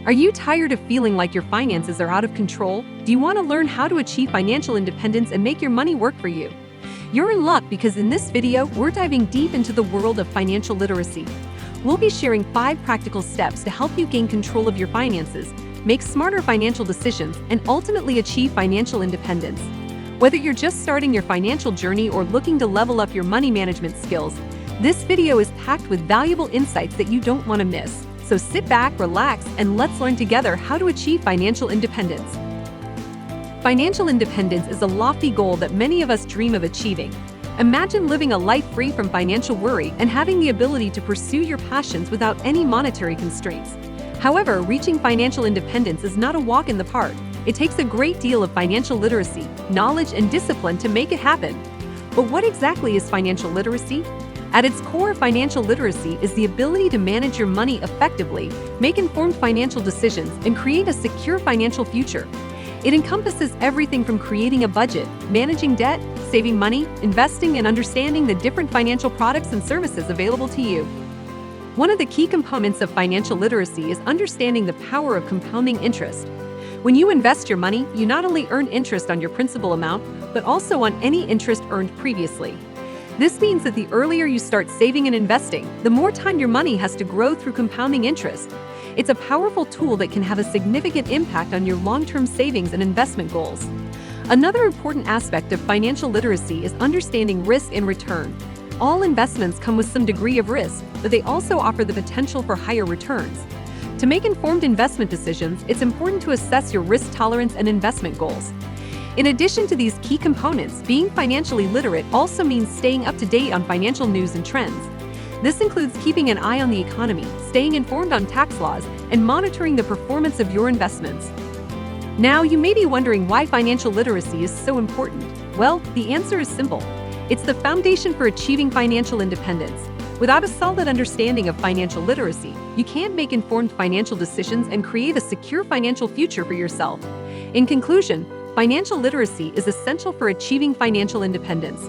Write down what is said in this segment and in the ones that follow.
Are you tired of feeling like your finances are out of control? Do you want to learn how to achieve financial independence and make your money work for you? You're in luck because in this video, we're diving deep into the world of financial literacy. We'll be sharing 5 practical steps to help you gain control of your finances, make smarter financial decisions, and ultimately achieve financial independence. Whether you're just starting your financial journey or looking to level up your money management skills, this video is packed with valuable insights that you don't want to miss. So sit back, relax, and let's learn together how to achieve financial independence. Financial independence is a lofty goal that many of us dream of achieving. Imagine living a life free from financial worry and having the ability to pursue your passions without any monetary constraints. However, reaching financial independence is not a walk in the park. It takes a great deal of financial literacy, knowledge, and discipline to make it happen. But what exactly is financial literacy? At its core, financial literacy is the ability to manage your money effectively, make informed financial decisions, and create a secure financial future. It encompasses everything from creating a budget, managing debt, saving money, investing, and understanding the different financial products and services available to you. One of the key components of financial literacy is understanding the power of compounding interest. When you invest your money, you not only earn interest on your principal amount, but also on any interest earned previously. This means that the earlier you start saving and investing, the more time your money has to grow through compounding interest. It's a powerful tool that can have a significant impact on your long-term savings and investment goals. Another important aspect of financial literacy is understanding risk and return. All investments come with some degree of risk, but they also offer the potential for higher returns. To make informed investment decisions, it's important to assess your risk tolerance and investment goals. In addition to these key components, being financially literate also means staying up to date on financial news and trends. This includes keeping an eye on the economy, staying informed on tax laws, and monitoring the performance of your investments. Now, you may be wondering why financial literacy is so important. Well, the answer is simple. It's the foundation for achieving financial independence. Without a solid understanding of financial literacy, you can't make informed financial decisions and create a secure financial future for yourself. In conclusion, financial literacy is essential for achieving financial independence.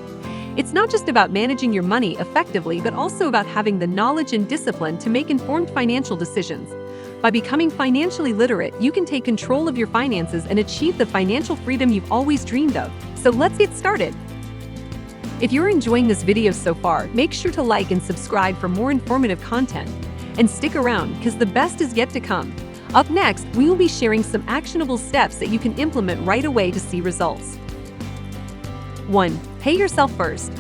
It's not just about managing your money effectively, but also about having the knowledge and discipline to make informed financial decisions. By becoming financially literate, you can take control of your finances and achieve the financial freedom you've always dreamed of. So let's get started. If you're enjoying this video so far, make sure to like and subscribe for more informative content. And stick around, because the best is yet to come. Up next, we will be sharing some actionable steps that you can implement right away to see results. 1. Pay yourself first.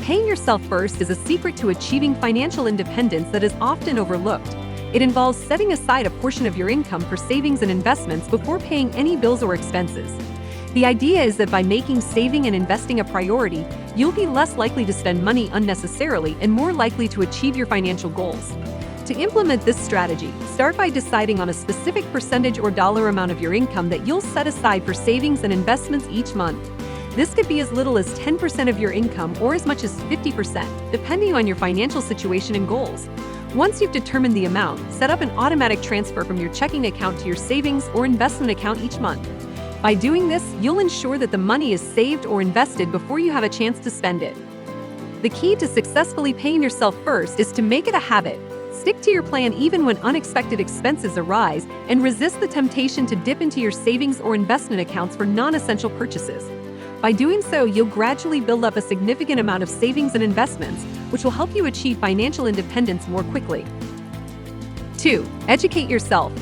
Paying yourself first is a secret to achieving financial independence that is often overlooked. It involves setting aside a portion of your income for savings and investments before paying any bills or expenses. The idea is that by making saving and investing a priority, you'll be less likely to spend money unnecessarily and more likely to achieve your financial goals. To implement this strategy, start by deciding on a specific percentage or dollar amount of your income that you'll set aside for savings and investments each month. This could be as little as 10% of your income or as much as 50%, depending on your financial situation and goals. Once you've determined the amount, set up an automatic transfer from your checking account to your savings or investment account each month. By doing this, you'll ensure that the money is saved or invested before you have a chance to spend it. The key to successfully paying yourself first is to make it a habit. Stick to your plan even when unexpected expenses arise, and resist the temptation to dip into your savings or investment accounts for non-essential purchases. By doing so, you'll gradually build up a significant amount of savings and investments, which will help you achieve financial independence more quickly. 2. Educate yourself.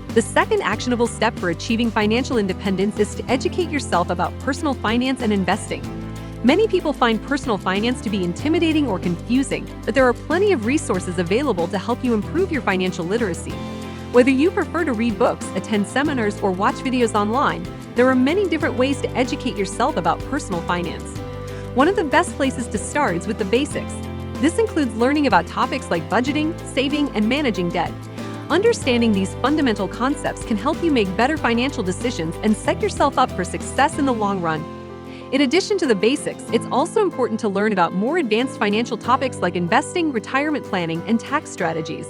The second actionable step for achieving financial independence is to educate yourself about personal finance and investing. Many people find personal finance to be intimidating or confusing, but there are plenty of resources available to help you improve your financial literacy. Whether you prefer to read books, attend seminars, or watch videos online, there are many different ways to educate yourself about personal finance. One of the best places to start is with the basics. This includes learning about topics like budgeting, saving, and managing debt. Understanding these fundamental concepts can help you make better financial decisions and set yourself up for success in the long run. In addition to the basics, it's also important to learn about more advanced financial topics like investing, retirement planning, and tax strategies.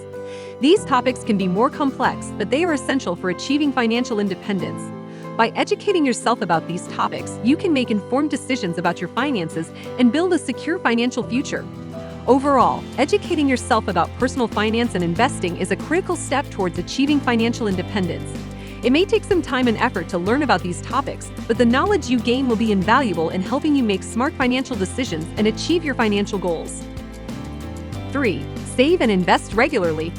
These topics can be more complex, but they are essential for achieving financial independence. By educating yourself about these topics, you can make informed decisions about your finances and build a secure financial future. Overall, educating yourself about personal finance and investing is a critical step towards achieving financial independence. It may take some time and effort to learn about these topics, but the knowledge you gain will be invaluable in helping you make smart financial decisions and achieve your financial goals. 3. Save and invest regularly.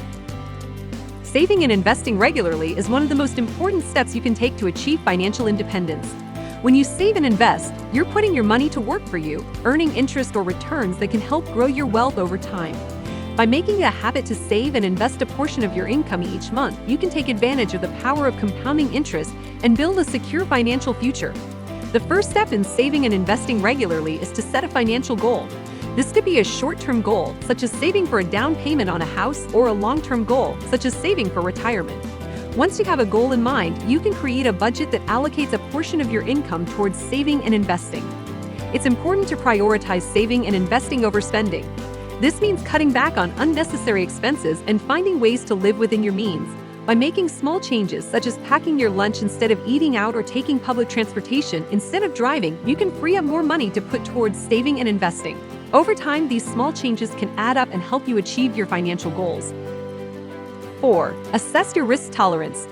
Saving and investing regularly is one of the most important steps you can take to achieve financial independence. When you save and invest, you're putting your money to work for you, earning interest or returns that can help grow your wealth over time. By making it a habit to save and invest a portion of your income each month, you can take advantage of the power of compounding interest and build a secure financial future. The first step in saving and investing regularly is to set a financial goal. This could be a short-term goal, such as saving for a down payment on a house, or a long-term goal, such as saving for retirement. Once you have a goal in mind, you can create a budget that allocates a portion of your income towards saving and investing. It's important to prioritize saving and investing over spending. This means cutting back on unnecessary expenses and finding ways to live within your means. By making small changes, such as packing your lunch instead of eating out or taking public transportation instead of driving, you can free up more money to put towards saving and investing. Over time, these small changes can add up and help you achieve your financial goals. 4. Assess your risk tolerance.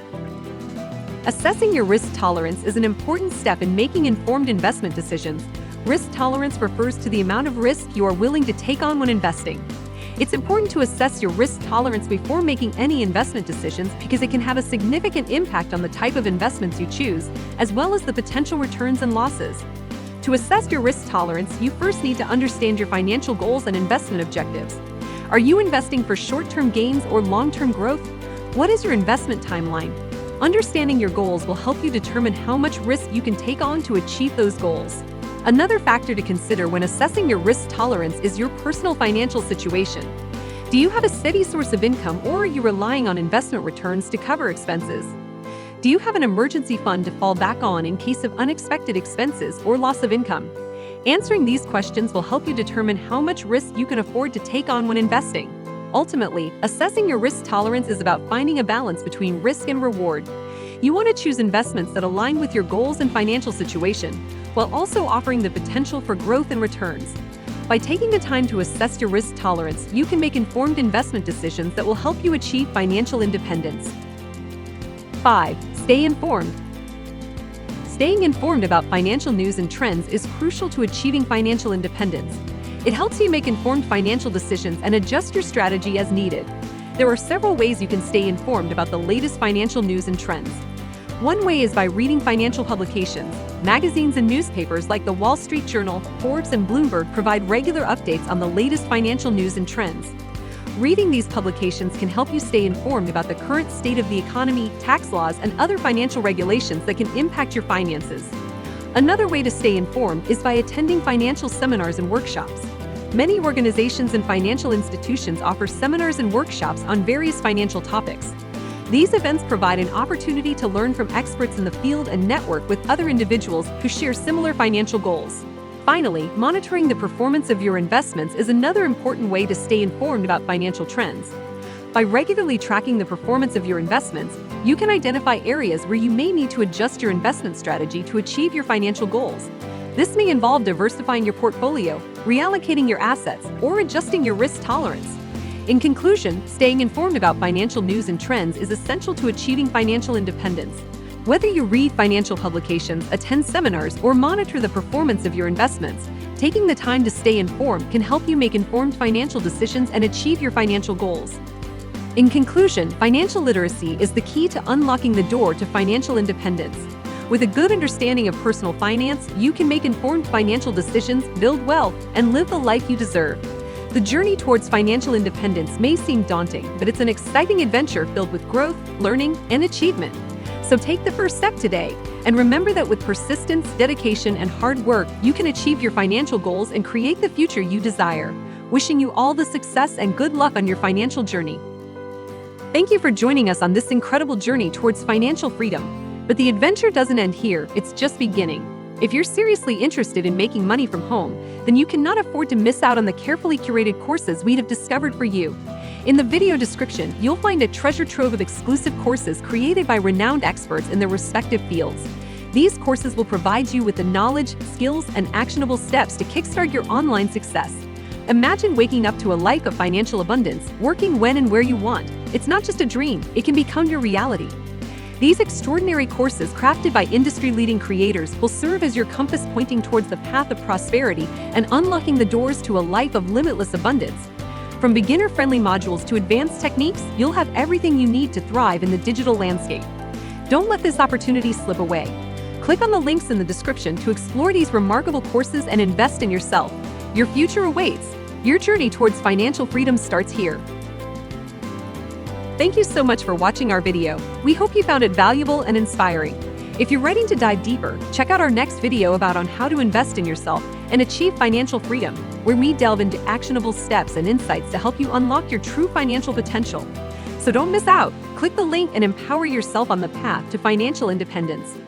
Assessing your risk tolerance is an important step in making informed investment decisions. Risk tolerance refers to the amount of risk you are willing to take on when investing. It's important to assess your risk tolerance before making any investment decisions because it can have a significant impact on the type of investments you choose, as well as the potential returns and losses. To assess your risk tolerance, you first need to understand your financial goals and investment objectives. Are you investing for short-term gains or long-term growth? What is your investment timeline? Understanding your goals will help you determine how much risk you can take on to achieve those goals. Another factor to consider when assessing your risk tolerance is your personal financial situation. Do you have a steady source of income, or are you relying on investment returns to cover expenses? Do you have an emergency fund to fall back on in case of unexpected expenses or loss of income? Answering these questions will help you determine how much risk you can afford to take on when investing. Ultimately, assessing your risk tolerance is about finding a balance between risk and reward. You want to choose investments that align with your goals and financial situation, while also offering the potential for growth and returns. By taking the time to assess your risk tolerance, you can make informed investment decisions that will help you achieve financial independence. 5. Stay informed. Staying informed about financial news and trends is crucial to achieving financial independence. It helps you make informed financial decisions and adjust your strategy as needed. There are several ways you can stay informed about the latest financial news and trends. One way is by reading financial publications. Magazines and newspapers like the Wall Street Journal, Forbes, and Bloomberg provide regular updates on the latest financial news and trends. Reading these publications can help you stay informed about the current state of the economy, tax laws, and other financial regulations that can impact your finances. Another way to stay informed is by attending financial seminars and workshops. Many organizations and financial institutions offer seminars and workshops on various financial topics. These events provide an opportunity to learn from experts in the field and network with other individuals who share similar financial goals. Finally, monitoring the performance of your investments is another important way to stay informed about financial trends. By regularly tracking the performance of your investments, you can identify areas where you may need to adjust your investment strategy to achieve your financial goals. This may involve diversifying your portfolio, reallocating your assets, or adjusting your risk tolerance. In conclusion, staying informed about financial news and trends is essential to achieving financial independence. Whether you read financial publications, attend seminars, or monitor the performance of your investments, taking the time to stay informed can help you make informed financial decisions and achieve your financial goals. In conclusion, financial literacy is the key to unlocking the door to financial independence. With a good understanding of personal finance, you can make informed financial decisions, build wealth, and live the life you deserve. The journey towards financial independence may seem daunting, but it's an exciting adventure filled with growth, learning, and achievement. So take the first step today, and remember that with persistence, dedication, and hard work, you can achieve your financial goals and create the future you desire. Wishing you all the success and good luck on your financial journey. Thank you for joining us on this incredible journey towards financial freedom. But the adventure doesn't end here, it's just beginning. If you're seriously interested in making money from home, then you cannot afford to miss out on the carefully curated courses we have discovered for you. In the video description, you'll find a treasure trove of exclusive courses created by renowned experts in their respective fields. These courses will provide you with the knowledge, skills, and actionable steps to kickstart your online success. Imagine waking up to a life of financial abundance, working when and where you want. It's not just a dream, it can become your reality. These extraordinary courses crafted by industry-leading creators will serve as your compass pointing towards the path of prosperity and unlocking the doors to a life of limitless abundance. From beginner-friendly modules to advanced techniques, you'll have everything you need to thrive in the digital landscape. Don't let this opportunity slip away. Click on the links in the description to explore these remarkable courses and invest in yourself. Your future awaits. Your journey towards financial freedom starts here. Thank you so much for watching our video. We hope you found it valuable and inspiring. If you're ready to dive deeper, check out our next video about on how to invest in yourself and achieve financial freedom, where we delve into actionable steps and insights to help you unlock your true financial potential. So don't miss out. Click the link and empower yourself on the path to financial independence.